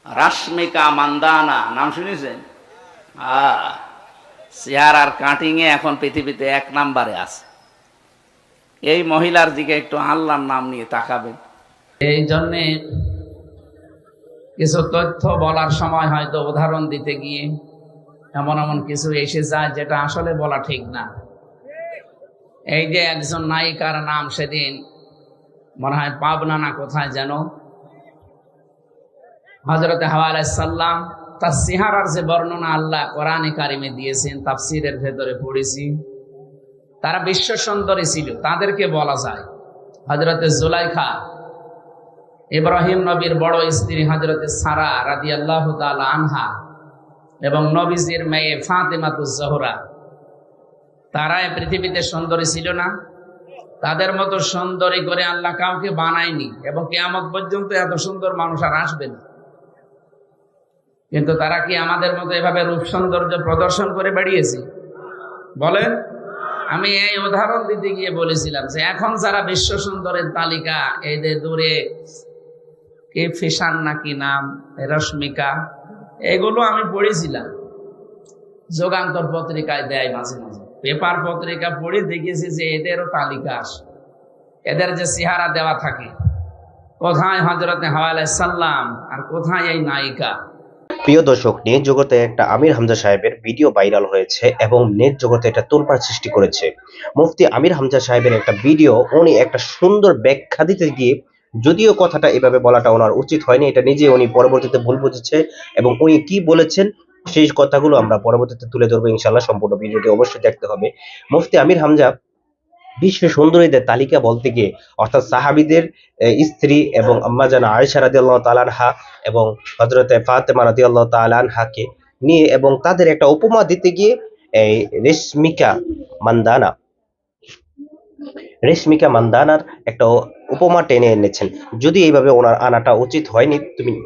রাশমিকা মান্দানা নাম শুনেছেন? চেহারার কাটিং এ এখন পৃথিবীতে 1 নম্বরে আছে। এই মহিলার দিকে একটু আল্লাহর নাম নিয়ে তাকাবেন। এই জন্য কিছু তথ্য বলার সময় হয়তো উদাহরণ দিতে গিয়ে এমন এমন কিছু এসে যায় যেটা আসলে বলা ঠিক না। এই যে একজন নায়িকার নাম সেদিন মনে হয় পাবনা না কোথায় যেন, হযরতে হাওয়া আলাইহিস সালাম, তার চেহারার যে বর্ণনা আল্লাহ কোরআনে কারিমে দিয়েছেন, তাফসীরের ভেতরে পড়েছি, তারা বিশ্ব সুন্দরী ছিল। তাদেরকে বলা যায় হযরতে জুলাইখা, ইব্রাহিম নবীর বড় স্ত্রী হযরতে সারা রাদিয়াল্লাহু তাআলা আনহা, এবং নবীজির মেয়ে ফাতেমাতুজ জোহরা, তারাই পৃথিবীতে সুন্দরী ছিল না? তাদের মতো সুন্দরী করে আল্লাহ কাউকে বানায়নি, এবং কিয়ামত পর্যন্ত এত সুন্দর মানুষ আর আসবে না। কিন্তু তারা কি আমাদের মতো এভাবে রূপ সৌন্দর্য প্রদর্শন করে বেরিয়েছে? বলেন। আমি এই উদাহরণ দিতে গিয়ে বলেছিলাম যে এখন যারা বিশ্ব সুন্দরের তালিকা, এই যে দূরে কে ফিশান নাকি নাম, রশ্মিকা, এগুলো আমি পড়েছিলাম, যুগান্তর পত্রিকায় দেয় মাঝে মাঝে, পেপার পত্রিকা পড়ে দেখেছি যে এদেরও তালিকা আসে, এদের যে চেহারা দেওয়া থাকে, কোথায় হযরতে হাওয়া আলাইহিস সালাম আর কোথায় এই নায়িকা। প্রিয় দর্শক, নেট জগতে একটা আমির হামজা সাহেবের ভিডিও ভাইরাল হয়েছে এবং নেট জগতে এটা তোলপাড় সৃষ্টি করেছে। মুফতি আমির হামজা সাহেবের একটা ভিডিও, উনি একটা সুন্দর ব্যাখ্যা দিতে গিয়ে, যদিও কথাটা এভাবে বলাটা ওনার উচিত হয়নি, এটা নিজে উনি পরবর্তীতে ভুল বুঝেছে, এবং উনি কি বলেছেন সেই কথাগুলো আমরা পরবর্তীতে তুলে ধরবো ইনশাআল্লাহ। সম্পূর্ণ ভিডিওটি অবশ্যই দেখতে হবে। মুফতি আমির হামজা বিশ্ব সুন্দরীদের তালিকা বলতে গিয়ে, অর্থাৎ সাহাবীদের স্ত্রী এবং আম্মা জানা আয়েশা রাদিয়াল্লাহু তাআলা আনহা এবং হযরতে ফাতেমা রাদিয়াল্লাহু তাআলা আনহাকে নিয়ে এবং তাদের একটা উপমা দিতে গিয়ে এই রেশমিকা মান্দানার একটা উপমা টেনে এনেছেন। যদি এইভাবে ওনার আনাটা উচিত হয়নি,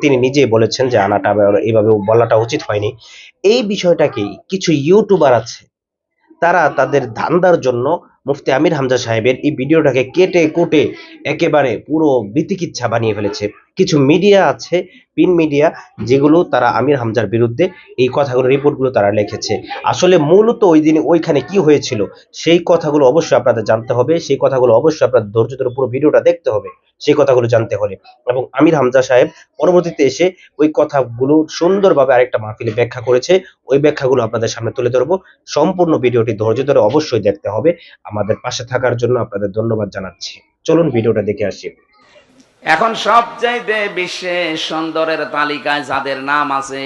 তিনি নিজেই বলেছেন যে আনাটা এইভাবে বলাটা উচিত হয়নি। এই বিষয়টাকে কিছু ইউটিউবার আছে, তারা তাদের ধান্দার জন্য মুফতি আমির হামজা সাহেবের এই ভিডিওটাকে কেটে কুটে একেবারে পুরো বিতিকিচ্ছা বানিয়ে ফেলেছে। কিছু মিডিয়া আছে, প্রিন্ট মিডিয়া, যেগুলো তারা আমির হামজার বিরুদ্ধে এই কথাগুলো, রিপোর্টগুলো তারা লিখেছে। আসলে মূলত ওই দিন ওইখানে কি হয়েছিল সেই কথাগুলো অবশ্যই আপনাদের জানতে হবে, সেই কথাগুলো অবশ্যই আপনাদের ধৈর্য ধরে পুরো ভিডিওটা দেখতে হবে সেই কথাগুলো জানতে হলে। এবং আমির হামজা সাহেব পরবর্তীতে এসে ওই কথাগুলো সুন্দরভাবে আরেকটা মাহফিলে ব্যাখ্যা করেছে, ওই ব্যাখ্যাগুলো আপনাদের সামনে তুলে ধরবো। সম্পূর্ণ ভিডিওটি ধৈর্য ধরে অবশ্যই দেখতে হবে। আমাদের পাশে থাকার জন্য আপনাদের ধন্যবাদ জানাচ্ছি। চলুন ভিডিওটা দেখে আসি। এখন সবচাইতে বিশ্বে সুন্দরের তালিকায় যাদের নাম আছে,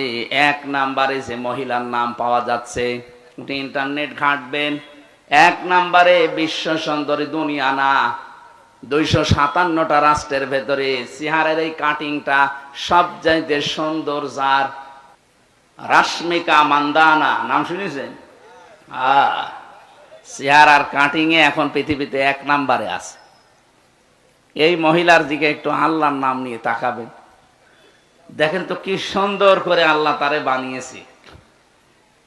1 নম্বরে যে মহিলার নাম পাওয়া যাচ্ছে, ইন্টারনেট ঘাঁটবেন, 1 নম্বরে বিশ্ব সুন্দরী দুনিয়া না, 257টা রাষ্ট্রের ভেতরে চেহারার এই কাটিংটা সবচাইতে সুন্দর যার, রাশমিকা মান্দানা নাম শুনেছেন? চেহারার কাটিং এ এখন পৃথিবীতে 1 নম্বরে আছে। এই মহিলার দিকে একটু আল্লাহর নাম নিয়ে তাকাবেন। দেখেন তো কি সুন্দর করে আল্লাহ তারে বানিয়েছে।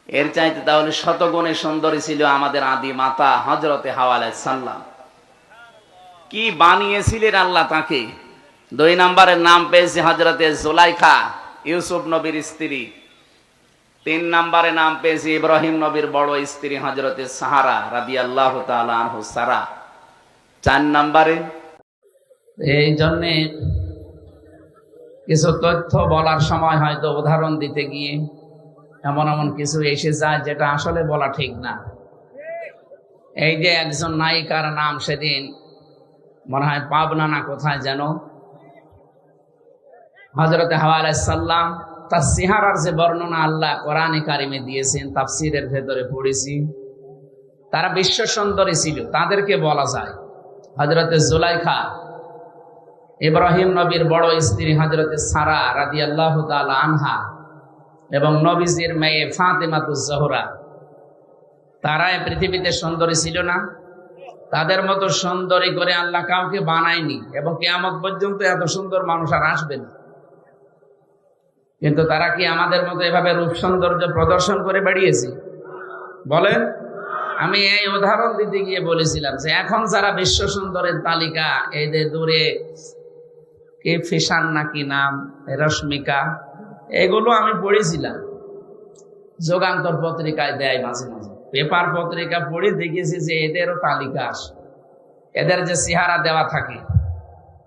এর চাইতে তাহলে শতগুণে সুন্দরী ছিল আমাদের আদি মাতা হযরতে হাওয়া আলাইহিস সালাম। কি বানিয়েছিলেন আল্লাহ তাকে। 2 নম্বরের নাম পেয়েছে হযরতে জুলাইখা, ইউসুফ নবীর স্ত্রী। 3 নম্বরে নাম পেয়েছে ইব্রাহিম নবীর বড় স্ত্রী হযরতে সারা রাদিয়াল্লাহু তাআলা আনহু সারা। 4 নম্বরে এই জন্য কিছু তথ্য বলার সময় হয়তো উদাহরণ দিতে গিয়ে এমন এমন কিছু এসে যায় যেটা আসলে বলা ঠিক না। এই যে একজন নায়িকার নাম সেদিন মনে হয় পাবনা না কোথায় যেন, হযরতে হাওয়া আলাইহিস সালাম, তার চেহারার যে বর্ণনা আল্লাহ কোরআনে কারিমে দিয়েছেন, তাফসীরের ভেতরে পড়েছি, তারা বিশ্ব সুন্দরী ছিল। তাদেরকে বলা যায় হযরতে জুলাইখা, ইব্রাহিম নবীর বড় স্ত্রী হযরতে সারা রাদিয়াল্লাহু তাআলা আনহা, এবং নবীজির মেয়ে ফাতেমাতুজ জোহরা, তারাই পৃথিবীতে সুন্দরী ছিল না? তাদের মতো সুন্দরী করে আল্লাহ কাউকে বানায়নি, এবং কিয়ামত পর্যন্ত এত সুন্দর মানুষ আর আসবে না। কিন্তু তারা কি আমাদের মতো এভাবে রূপ সৌন্দর্য প্রদর্শন করে বেরিয়েছে? বলেন। আমি এই উদাহরণ দিতে গিয়ে বলেছিলাম যে এখন যারা বিশ্ব সুন্দরের তালিকা, এই যে দূরে কে ফিশান নাকি নাম, রশ্মিকা, এগুলো আমি পড়েছিলাম, যুগান্তর পত্রিকায় দেয় মাঝে মাঝে, পেপার পত্রিকা পড়ে দেখেছি যে এদেরও তালিকা আসে, এদের যে চেহারা দেওয়া থাকে,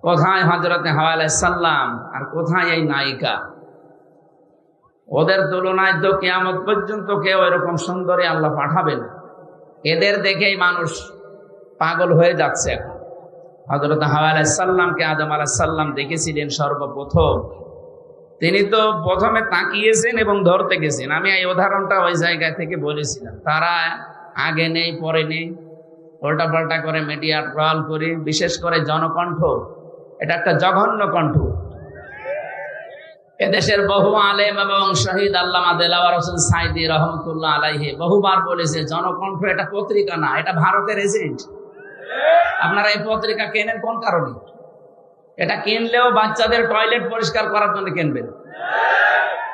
কোথায় হযরতে হাওয়া আলাইহিস সালাম আর কোথায় এই নায়িকা। ওদের তুলনায় তো কিয়ামত পর্যন্ত কেউ এরকম সুন্দরী আল্লাহ পাঠাবে না। এদের দেখেই মানুষ পাগল হয়ে যাচ্ছে এখন। হযরত হাওয়া আলাইহিস সালামকে আদম আলাইহিস সালাম দেখেছিলেন সর্বপ্রথম, তিনি তো প্রথমে তাকিয়েছেন এবং ধরতে গেছেন। আমি এই উদাহরণটা ওই জায়গা থেকে বলেছিলাম। তারা আগে নেই পরে নেই, উল্টা পাল্টা করে মিডিয়া ট্রল করে, বিশেষ করে জনকণ্ঠ, এটা একটা জঘন্য কণ্ঠ। এদেশের বহু আলেম এবং শহীদ আল্লামা দেলাওয়ার হোসেন সাইদি রহমতুল্লাহ আলাইহি বহুবার বলেছে, জনকণ্ঠ এটা পত্রিকা না, এটা ভারতের এজেন্ট। আপনারা এই পত্রিকা কেনেন কোন কারণে? এটা কিনলেও বাচ্চাদের টয়লেট পরিষ্কার করার জন্য কিনবেন,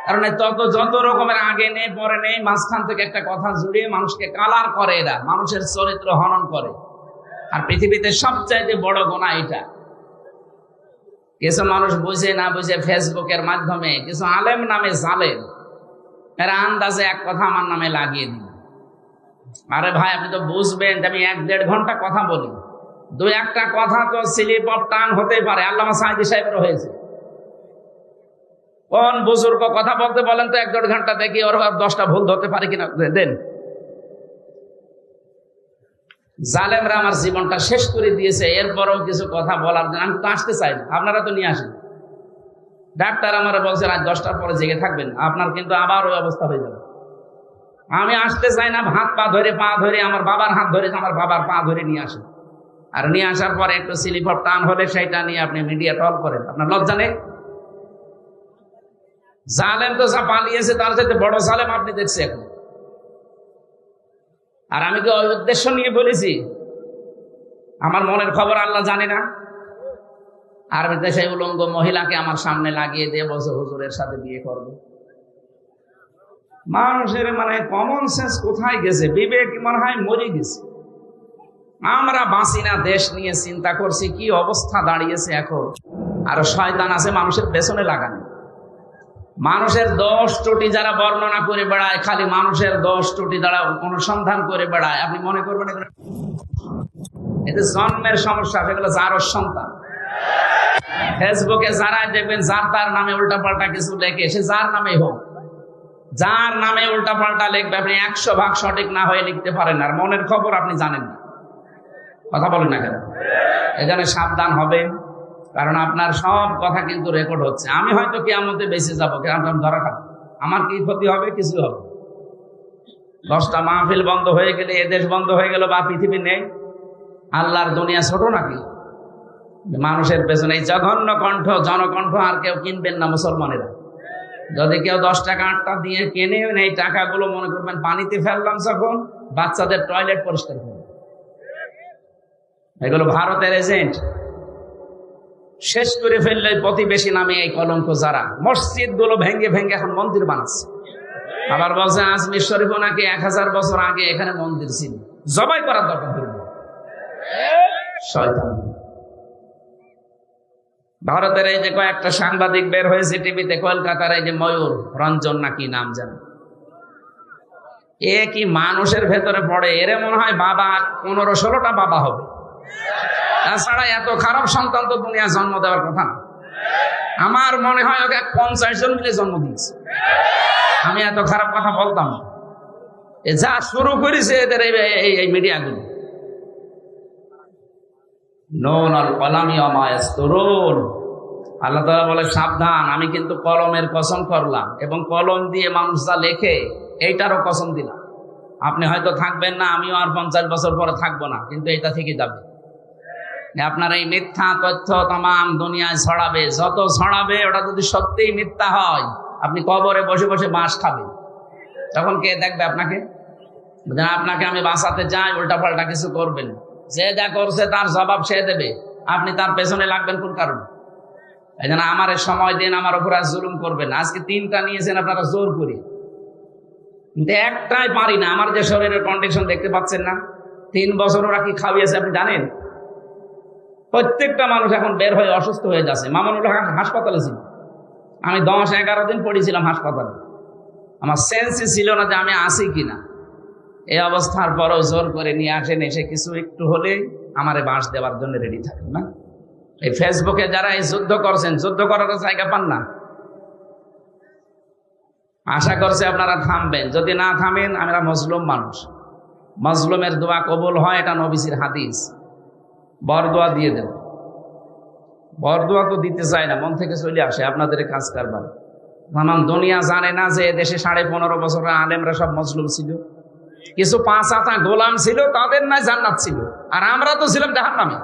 কারণ যত রকমের আগে নেই পরে নেই, মাঝখান থেকে একটা কথা জুড়িয়ে মানুষকে কালার করে, এরা মানুষের চরিত্র হনন করে। আর পৃথিবীতে সবচাইতে বড় গুনাহ এটা। কিছু মানুষ বুঝে না বুঝে ফেসবুকের মাধ্যমে কিছু আলেম নামে জালেম, এরা আন্দাজে এক কথা আমার নামে লাগিয়ে দিল। আরে ভাই, আপনি তো বুঝবেন আমি 1-1.5 ঘন্টা কথা বলি, 2-1টা কথা তো স্লিপ অফ টাং হতেই পারে। আল্লামা সাঈদী সাহেবেরও হয়েছে। কোন বুজুর্গ কথা বলতে বলেন তো 1-1.5 ঘন্টা দেখি ওর 10টা ভুল ধরতে পারে কিনা দেন। জালেমরা আমার জীবনটা শেষ করে দিয়েছে, এরপরেও কিছু কথা বলার জন্য আমি তো আসতে চাই না। আপনারা তো নিয়ে আসেন। ডাক্তার আমার বলছে আজ 10টার পরে জেগে থাকবেন, আপনার কিন্তু আবার ওই অবস্থা হয়ে যাবে। আমি আসতে চাই না, হাত পা ধরে পা ধরে, আমার বাবার হাত ধরে আমার বাবার পা ধরে নিয়ে আসেন। আর নিয়ে আসার পরে একটু স্লিপ অফ টান হলে সেইটা নিয়ে আপনি মিডিয়া টল করেন। আপনার লজ্জা নেই? জালেম তো যা পালিয়েছে তার চাইতে বড় জালেম আপনি দেখছেন এখন। আর আমি কি ওই উদ্দেশ্য নিয়ে বলেছি? আমার মনের খবর আল্লাহ জানে না? আর সেই উলঙ্গ মহিলাকে আমার সামনে লাগিয়ে দিয়ে বলছে হুজুরের সাথে বিয়ে করবে। মানুষের মানে কমন সেন্স কোথায় গেছে? বিবেক মনে হয় মরে গেছে। আমরা বাঁচি না, দেশ নিয়ে চিন্তা করছি, কি অবস্থা দাঁড়িয়েছে এখন। আর শয়তান আছে মানুষের পেছনে লাগানো। মানুষের দোষ ত্রুটি যারা বর্ণনা করে বেড়ায়, খালি মানুষের দোষ ত্রুটি যারা অনুসন্ধান করে বেড়ায়, আপনি মনে করবেন এতে জন্মের সমস্যা, সেগুলো যার সন্তান। ফেসবুকে যারা দেখবেন যার তার নামে উল্টাপাল্টা কিছু লেখে, সে যার নামে হোক, যার নামে উল্টাপাল্টা লিখবে, আপনি 100 ভাগ সঠিক না হয়ে লিখতে পারেন। আর মনের খবর আপনি জানেন না, কথা বলেন না কেন? এখানে সাবধান হবে, কারণ আপনার সব কথা কিন্তু রেকর্ড হচ্ছে। আমি হয়তো কিয়ামতে বেঁচে যাবো, কেমন ধরা খাবো, আমার কি ক্ষতি হবে? কিছু হবে। 10টা মাহফিল বন্ধ হয়ে গেলে, এদেশ বন্ধ হয়ে গেল, বা পৃথিবী নেই, আল্লাহর দুনিয়া ছোট নাকি? মানুষের পেছনে এই জঘন্য কণ্ঠ, জনকণ্ঠ আর কেউ কিনবেন না মুসলমানেরা। যদি কেউ 10 টাকা 8টা দিয়ে কেনে, এই টাকাগুলো মনে করবেন পানিতে ফেললাম, যখন বাচ্চাদের টয়লেট পরিষ্কার করবে। এগুলো ভারতের এজেন্ট। শেষ করে ফেললে প্রতিবেশী নামে এই কলঙ্ক যারা মসজিদ গুলো ভেঙ্গে ভেঙ্গে এখন মন্দির বানাচ্ছে। আবার বলছে আজমির শরীফও নাকি 1000 বছর আগে এখানে মন্দির ছিল, জবাই করার দরকার ছিল। শয়তান। ভারতের এই যে কয়েকটা সাংবাদিক বের হয়েছে টিভিতে, কলকাতার এই যে ময়ূর রঞ্জন নাকি নাম জানে, এ কি মানুষের ভেতরে পড়ে? এরে মনে হয় বাবা 15-16টা বাবা হবে। তাছাড়া এত খারাপ সন্তান তো দুনিয়া জন্ম দেওয়ার কথা না। আমার মনে হয় ওকে 50 জন মিলে জন্ম দিয়েছে। আমি এত খারাপ কথা বলতাম না। এ যা শুরু করেছে এদের এই মিডিয়াগুলো। নুন আল কলামি ওয়া ইয়াসতুরুন। আল্লাহ তাআলা বলে সাবধান, আমি কিন্তু কলমের কসম করলাম, এবং কলম দিয়ে মানুষ যা লেখে এইটারও কসম দিলাম। আপনি হয়তো থাকবেন না, আমিও আর 50 বছর পরে থাকবো না, কিন্তু এটা থেকে যাবে। আপনার এই মিথ্যা তথ্য তামাম দুনিয়ায় ছড়াবে, যত ছড়াবে ওটা যদি সত্যিই মিথ্যা হয়, আপনি কবরে বসে বসে বাঁশ খাবেন। তখন কে দেখবে আপনাকে? আপনাকে আমি বাঁচাতে যাই, উল্টাপাল্টা কিছু করবেন, যে যা করছে তার জবাব সে দেবে, আপনি তার পেছনে লাগবেন কোন কারণে? এই জন্য আমার সময় দিন, আমার উপর আর জুলুম করবেন। আজকে 3টা নিয়েছেন আপনারা জোর করে, কিন্তু একটাই পারি না। আমার যে শরীরের কন্ডিশন দেখতে পাচ্ছেন না, 3 বছর ওরা কি খাওয়িয়েছে আপনি জানেন? প্রত্যেকটা মানুষ এখন বের হয়ে অসুস্থ হয়ে যাচ্ছে। মামুনুল হক হাসপাতালে ছিল, আমি 10-11 দিন পড়েছিলাম হাসপাতালে, আমার সেন্সই ছিল না যে আমি আসি কিনা। এই অবস্থার পরও জোর করে নিয়ে আসেন, এসে কিছু একটু হলে আমারে বাঁশ দেওয়ার জন্য রেডি থাকেন না। এই ফেসবুকে যারা এই যুদ্ধ করছেন, যুদ্ধ করার জায়গা পান না। আশা করছে আপনারা থামবেন, যদি না থামেন আমরা মজলুম মানুষ, মজলুমের দোয়া কবুল হয়, এটা নবীজির হাদিস। বরদোয়া দিয়ে দেব, বরদোয়া তো দিতে চাই না, মন থেকে চলে আসে আপনাদের কাজ কারবার। আমার দুনিয়া জানে না যে দেশে 15.5 বছর আলেমরা সব মজলুম ছিল, কিছু 5 আতা গোলাম ছিল, তাদের নাই জান্নাত ছিল, আর আমরা তো ছিলাম জাহান্নামে।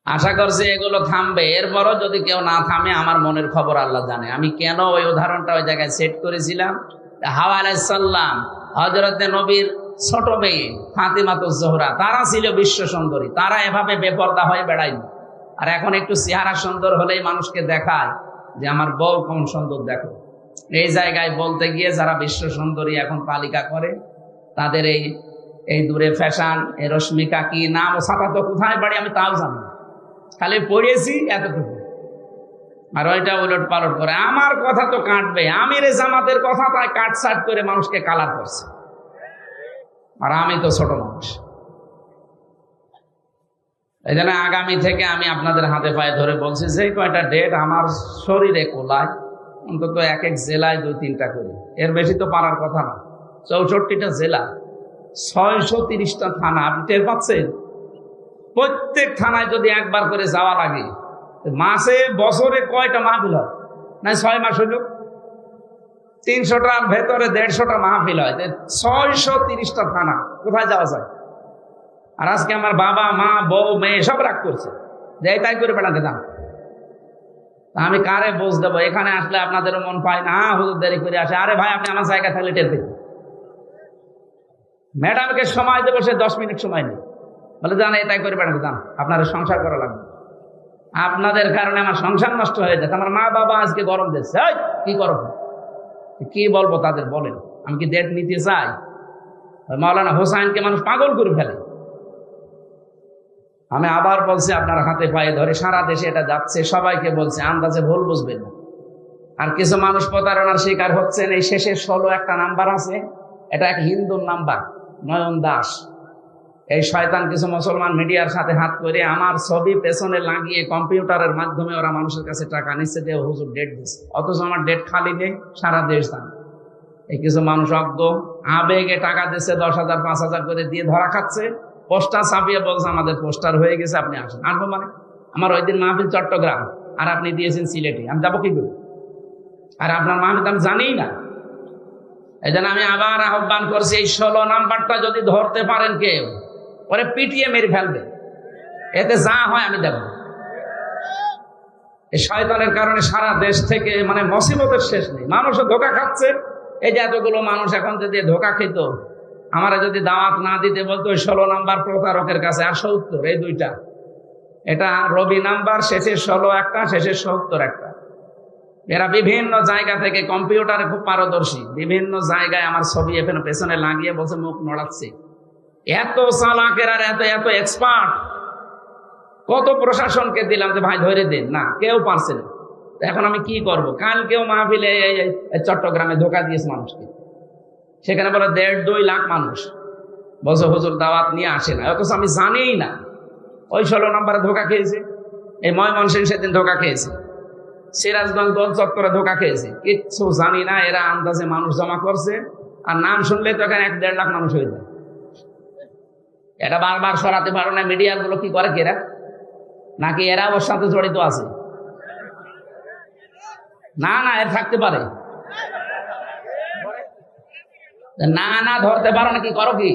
আশা করছি এগুলো থামবে। এরপরও যদি কেউ না থামে, আমার মনের খবর আল্লাহ জানে। আমি কেন ওই উদাহরণটা ওই জায়গায় সেট করেছিলাম, হাওয়া আলাইহিস সালাম, হযরতে নবীর ছোট মেয়ে ফাতিমাতুজ জোহরা, তারা ছিল বিশ্ব সুন্দরী, তারা এভাবে বেপরদা হয়ে বেড়ায়নি। আর এখন একটু চেহারা সুন্দর হলেই মানুষকে দেখায় যে আমার বউ কেমন সুন্দর, দেখো। এই জায়গায় বলতে গিয়ে যারা বিশ্ব সুন্দরী এখন তালিকা করে, তাদের এই দূরে ফ্যাশন, এই রশ্মিকা কি নাম, ও সাথা তো কোথায় বাড়ি আমি তাও জানি, খালি পড়েছি এতটুকু, আর ওইটা উলট পালট করে। আমার কথা তো কাটবে, আমির জামাতের কথা তাই কাটছাট করে মানুষকে কালার করছে, আর আমি তো ছোট মানুষ। এই জন্য আগামী থেকে আমি আপনাদের হাতে পায়ে ধরে বলছি, যে কয়টা ডেট আমার শরীরে কোলায়, অন্তত এক এক জেলায় 2-3টা করে, এর বেশি তো পারার কথা না। 64টা জেলা, 630টা থানা, আপনি টের পাচ্ছেন? প্রত্যেক থানায় যদি একবার করে যাওয়া লাগে, মাসে বছরে কয়টা মাহফিল হয়? না 6 মাস হইল 300টার ভেতরে 150টা মাহফিল হয়, 630টা থানা, কোথায় যাওয়া যায়? আর আজকে আমার বাবা মা বউ মেয়ে সব রাগ করছে যে তাই করে বেড়াতে যান। আমি কারে বোঝ দেবো? এখানে আসলে আপনাদেরও মন পায় না, হুজুর দেরি করে আসে। আরে ভাই, আপনি আমার জায়গা থাকলে টের পেতেন। ম্যাডামকে সময় দেবো, সে 10 মিনিট সময় নেই, বলে জান এই তাই করে বেড়াতে যান, আপনার সংসার করা লাগবে। আপনাদের কারণে আমার সংসার নষ্ট হয়ে যাচ্ছে। আমার মা বাবা আজকে গরম দিচ্ছে, কি গরম, কি বলবো তাদের, বলেন? আমি কি ডেট নিতে চাই? মাওলানা হোসাইনকে মানুষ পাগল করে ফেলে। আমি আবার বলছি, আপনার হাতে পায়ে ধরে, সারা দেশে এটা যাচ্ছে, সবাইকে বলছে, আন্দাজে ভুল বুঝবেন না। আর কিছু মানুষ প্রতারণার শিকার হচ্ছেন। এই শেষের 16 একটা নাম্বার আছে, এটা এক হিন্দুর নাম্বার, নয়ন দাস। এই শয়তান কিছু মুসলমান মিডিয়ার সাথে হাত করে আমার ছবি পেছনে লাগিয়ে কম্পিউটারের মাধ্যমে ওরা মানুষের কাছে টাকা নিচ্ছে, যে হুজুর ডেট দিচ্ছে, অথচ আমার ডেট খালি নেই, সারা দেশ দান। এই কিছু মানুষ অজ্ঞ আবেগে টাকা দিচ্ছে, 10,000 5,000 করে দিয়ে ধরা খাচ্ছে। পোস্টার ছাপিয়ে বলছে আমাদের পোস্টার হয়ে গেছে, আপনি আসেন। আসবো মানে? আমার ওই দিন মাহফিল চট্টগ্রাম, আর আপনি দিয়েছেন সিলেটে, আমি যাবো কি করে? আর আপনার মাহফিল আমি জানিই না। এই জন্য আমি আবার আহ্বান করছি, এই 16 নাম্বারটা যদি ধরতে পারেন কেউ, ওরে পিটিয়ে মেরে ফেলবে, এতে যা হয় আমি দেব। এই শয়তানের কারণে সারা দেশ থেকে মানে মুসিবতের শেষ নেই, মানুষও ধোঁকা খাচ্ছে। এই যে এতগুলো মানুষ এখন যদি ধোঁকা খেত, আমারা যদি দাওয়াত না দিতে বলতো, 16 নাম্বার প্রতারকের কাছে, আর 70, এই দুইটা, এটা রবি নাম্বার, শেষের 16 একটা, শেষের 70 একটা। এরা বিভিন্ন জায়গা থেকে কম্পিউটারে খুব পারদর্শী, বিভিন্ন জায়গায় আমার ছবি এখানে পেছনে লাগিয়ে বলছে মুখ নড়াচ্ছে। এত চালাকের আর এত এত এক্সপার্ট, কত প্রশাসনকে দিলাম যে ভাই ধরে দিন, না কেউ পারছে না। এখন আমি কি করব? কালকেও মাহফিলে চট্টগ্রামে ধোঁকা দিয়েছে মানুষকে, সেখানে বলে 1.5-2 লাখ মানুষ, বলছে হুজুর দাওয়াত নিয়ে আসে না, অথচ আমি জানিই না। ওই 16 নম্বরে ধোঁকা খেয়েছে, এই ময়মনসিংহ সেদিন ধোঁকা খেয়েছে, সিরাজগঞ্জ দল চত্বরে ধোঁকা খেয়েছে, কিচ্ছু জানি না। এরা আন্দাজে মানুষ জমা করছে, আর নাম শুনলে তো এখানে 1-1.5 লাখ মানুষ হয়ে যায়। এটা বারবার সরাতে পারো না। মিডিয়ার গুলো কি করে এরা, নাকি এরা ওর সাথে জড়িত আছে? না না, এর থাকতে পারে না, না ধরতে পারো না, কি করো কি?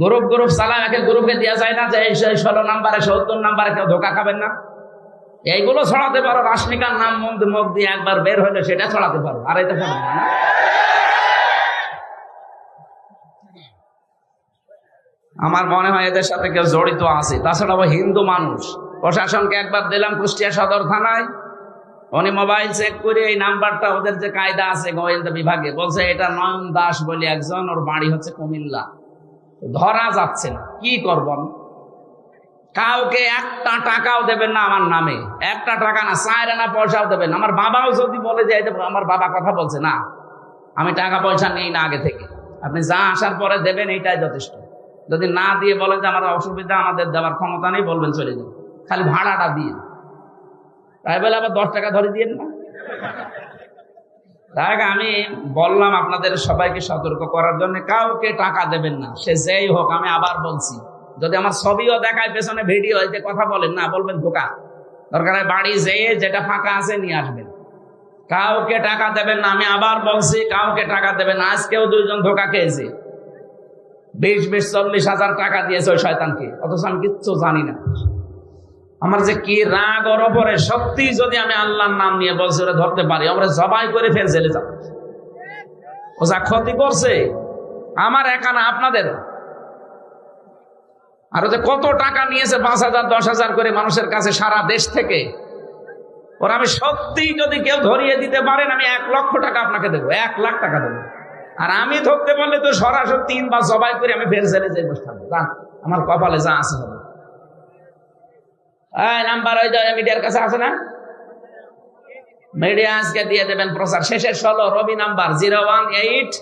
গ্রুপ চালা, একে গ্রুপে দেওয়া যায় না যে এই 16 নাম্বারে 70 নাম্বারে কেউ ধোকা খাবেন না। এইগুলো ছড়াতে পারো, রাশমিকার নাম মুখ দিয়ে একবার বের হইলে সেটা ছড়াতে পারো, আর এটা পারো না। আমার মনে হয় এদের সাথে কেউ জড়িত আছে। তাছাড়া ও হিন্দু মানুষ। প্রশাসনকে একবার দিলাম কুষ্টিয়া সদর থানায়, উনি মোবাইল চেক করে এই নাম্বারটা, ওদের যে কায়দা আছে গোয়েন্দা বিভাগে, বলছে এটা নয়ন দাস বলে একজন, ওর বাড়ি হচ্ছে কুমিল্লা। ধরা যাচ্ছে না, কি করব আমি? কাউকে একটা টাকাও দেবেন না আমার নামে, একটা টাকা না, 4 আনা পয়সাও দেবেন না। আমার বাবাও যদি বলে যে আমার বাবা কথা বলছে, না আমি টাকা পয়সা নেই না আগে থেকে, আপনি যা আসার পরে দেবেন এইটাই যথেষ্ট। যদি না দিয়ে বলেন যে আমার অসুবিধা, আমাদের দেওয়ার ক্ষমতা নেই, বলবেন চলে যান, খালি ভাড়াটা দিয়ে। তাই বলে আবার 10 টাকা ধরে দিয়েন না। তাই আমি বললাম আপনাদের সবাইকে সতর্ক করার জন্য, কাউকে টাকা দেবেন না, সে যেই হোক। আমি আবার বলছি, যদি আমার ছবিও দেখায় পেছনে ভিডিও হইতে কথা বলেন না, বলবেন ধোকা। দরকার হয় বাড়ি যেয়ে যেটা ফাঁকা আছে নিয়ে আসবেন। কাউকে টাকা দেবেন না, আমি আবার বলছি, কাউকে টাকা দেবেন না। আজকেও 2 জন ধোকা খেয়েছে, 20-40 হাজার টাকা দিয়েছে ওই শয়তানকে, অথচ আমি কিচ্ছু জানি না। আমার যে কি রাগ ওর ওপরে, সত্যি যদি আমি আল্লাহর নাম নিয়ে বলছি ওরা ধরতে পারি, আমরা জবাই করে ফের জেলে যাব। ও যা ক্ষতি করছে আমার একা না, আপনাদের। আর যে কত টাকা নিয়েছে, 5,000 10,000 করে মানুষের কাছে সারা দেশ থেকে। ওরা আমি সত্যি যদি কেউ ধরিয়ে দিতে পারেন, আমি 1 লক্ষ টাকা আপনাকে দেবো, 1 লাখ টাকা দেবো। আর আমি ধরতে পারলে তো সরাসরি 3 বার জবাই করে আমি ফের জেলে যাই বসে থাকবো। আমার কপালে যা আছে হবে। নাম্বার ওই মিডিয়ার কাছে আছে না, মিডিয়া আজকে দিয়ে দেবেন প্রচার। শেষের 16 রবি নাম্বার 018,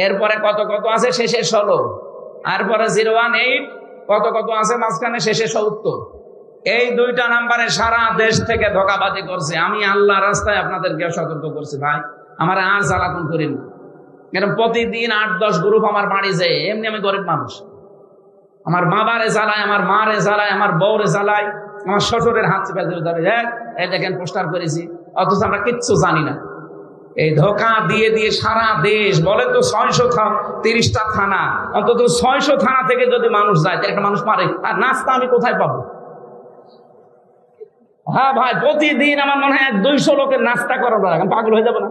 এরপরে কত কত আছে শেষে 16, তারপরে 018 কত কত আছে মাঝখানে শেষে 70। এই 2টা নাম্বারে সারা দেশ থেকে ধোঁকাবাজি করছে। আমি আল্লাহ রাস্তায় আপনাদেরকে সতর্ক করছি, ভাই আমার আর জ্বালাতন করেন না। কেন প্রতিদিন 8-10 গ্রুপ আমার বাড়ি যায়। এমনি আমি গরিব মানুষ, আমার বাবারে জ্বালায়, আমার মারে জ্বালায়, আমার বউরে জ্বালায়, আমার শ্বশুরের হাত চেপে ধরে, এই দেখেন পোস্টার করেছি, অথচ আমরা কিচ্ছু জানি না। এই ধোঁকা দিয়ে দিয়ে সারা দেশ, বলে তো 630টা থানা, অন্তত 600 থানা থেকে যদি মানুষ যায়, তাহলে একটা মানুষ মারে। আর নাস্তা আমি কোথায় পাবো? হ্যাঁ ভাই, প্রতিদিন আমার মনে হয় 200 লোকের নাস্তা করার দরকার, আমি পাগল হয়ে যাবো না?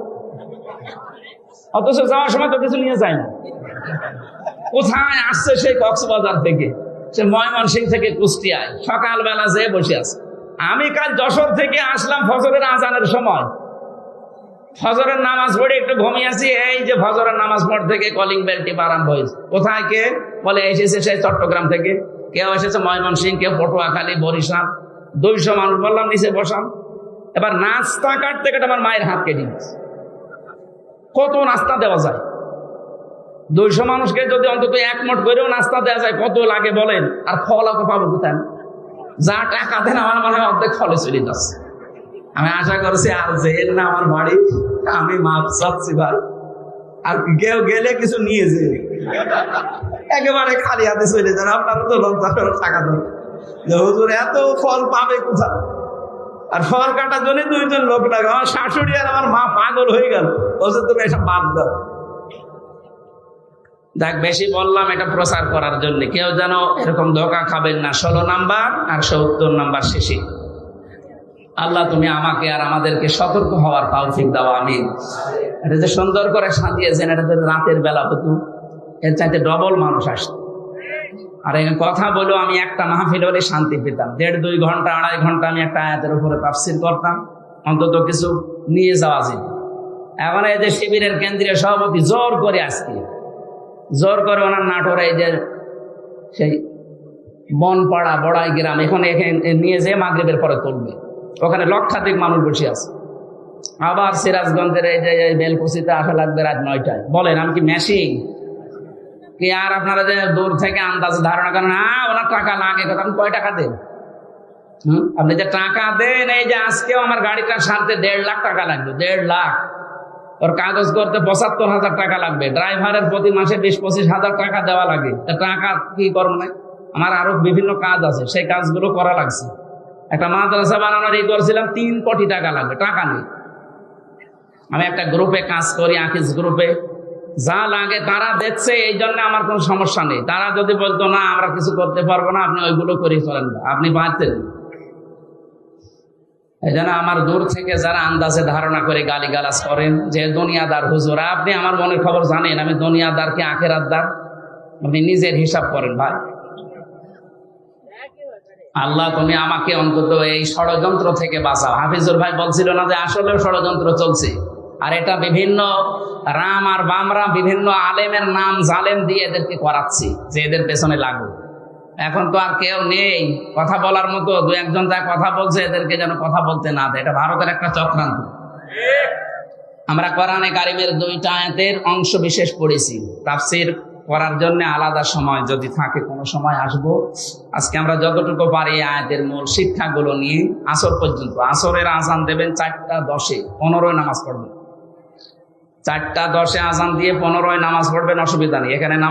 অথচ যাওয়ার সময় তো কিছু নিয়ে যায় না। কোথায় আসছে সেই কক্সবাজার থেকে, সে ময়মনসিংহ থেকে কুষ্টিয়ায়, সকালবেলা যেয়ে বসে আছে। আমি কাল যশোর থেকে আসলাম ফজরের আজানের সময়, ফজরের নামাজ পড়ে একটু ঘুমিয়ে আছি। এই যে ফজরের নামাজ পড় থেকে কলিং বেলটি আরম্ভ হয়েছে। কোথায় কে বলে, এসেছে সেই চট্টগ্রাম থেকে, কেউ এসেছে ময়মনসিংহ, কেউ পটুয়াখালী, বরিশাল। 200 মানুষ। বললাম নিচে বসান। এবার নাস্তা কাটতে কাটে আমার মায়ের হাত কেটে গেছে। কত নাস্তা দেওয়া যায়? 200 মানুষকে যদি অন্তত 1 মুঠ করেও নাস্তা দেওয়া যায়, কত লাগে বলেন? আর ফলা তো পাবো কোথায়? যা টাকা দেন আমার মনে হয় অর্ধেক ফলে চলে যাচ্ছে। আমি আশা করছি আর যেন না আমার বাড়ি, আমি মাপ চাচ্ছি ভাই, আর কেউ গেলে কিছু নিয়ে যে একেবারে খালি হাতে চলে যান। আপনারা তো লজ্জা করে টাকা দেন যে হুজুর এত ফল পাবে কোথায়? আর ফল কাটার জন্য 2 জন লোক লাগে। আমার শাশুড়ি আর আমার মা পাগল হয়ে গেল, বলছে তুমি এসব বাদ দাও। দেখ, বেশি বললাম এটা প্রচার করার জন্য, কেউ যেন এরকম ধোঁকা খাবেন না। 16 নাম্বার আর 70 নাম্বার শেষে। আল্লাহ তুমি আমাকে আর আমাদেরকে সতর্ক হওয়ার তৌফিক দাও, আমিন। এটা যে সুন্দর করে সাজিয়েছেন, এটা তো রাতের বেলা হতো, এর চাইতে ডবল মানুষ আসতো। আর এই কথা বলেও আমি একটা মাহফিল হলে শান্তি পেতাম। 1.5-2 ঘন্টা 2.5 ঘন্টা আমি একটা আয়াতের উপরে তাফসীর করতাম, অন্তত কিছু নিয়ে যাওয়া যেত। এখন এই যে শিবিরের কেন্দ্রীয় সভাপতি জোর করে আজকে ওনার নাটোরে এই যে সেই বনপাড়া বড়াই গ্রাম, এখন এখানে নিয়ে যেয়ে মাগরিবের পরে তুলবে, ওখানে লক্ষাধিক মানুষ বসে আছে। আবার সিরাজগঞ্জের এই যে বেলকুচিতে আসা লাগবে রাত 9টায়। বলেন আমি কি মেশিন কি? আর আপনারা যে দূর থেকে আন্দাজ ধারণা করেন, ওনার টাকা লাগে, আপনি কয় টাকা দেন? আপনি যে টাকা দেন, এই যে আজকেও আমার গাড়িটা সারতে 1.5 লাখ টাকা লাগবে, 1.5 লাখ। ওর কাগজ করতে 75,000 টাকা লাগবে, ড্রাইভারের প্রতি মাসে 20-25 হাজার টাকা দেওয়া লাগে। টাকা কি করবো না? আমার আরো বিভিন্ন কাজ আছে, সেই কাজগুলো করা লাগছে। একটা মাদ্রাসা বানানোর করছিলাম, 3 কোটি টাকা লাগবে, টাকা নেই। আমি একটা গ্রুপে কাজ করি, আকিজ গ্রুপে, যা লাগে তারা দেখছে, এই জন্য আমার কোনো সমস্যা নেই। তারা যদি বলতো না আমরা কিছু করতে পারবো না, আপনি ওইগুলো করে চলেন না, আপনি পারতেন। এই জন্য আমার দূর থেকে যারা আন্দাজে ধারণা করে গালিগালাজ করেন যে দুনিয়াদার হুজুর, আপনি আমার মনের খবর জানেন, আমি দুনিয়াদার কি আখেরাতদার? আপনি নিজের হিসাব করেন ভাই। আল্লাহ তুমি আমাকে অন্তত এই ষড়যন্ত্র থেকে বাঁচাও। হাফিজুর ভাই বলছিল না যে আসলেও ষড়যন্ত্র চলছে, আর এটা বিভিন্ন রাম আর বামরা বিভিন্ন আলেমের নাম জালেম দিয়ে এদেরকে করাচ্ছি যে এদের পেছনে লাগু। এখন তো আর কেউ নেই কথা বলার মতো, দু একজন যা কথা বলছে এদেরকে যেন কথা বলতে না দেয়। এটা ভারতের একটা চক্রান্ত। আমরা কোরআনে কারিমের 2টা আয়াতের অংশ বিশেষ পড়েছি, তাফসীর করার জন্য আলাদা সময় যদি থাকে, কোনো সময় আসবো। আজকে আমরা যতটুকু পারি আয়াতের মূল শিক্ষাগুলো নিয়ে আসর পর্যন্ত, আসরের আজান দেবেন 4টা 10-এ, 15 নামাজ পড়বেন। 4টা 10-এ আজান দিয়ে 15 নামাজ পড়বেন, অসুবিধা নেই। এখানে নামাজ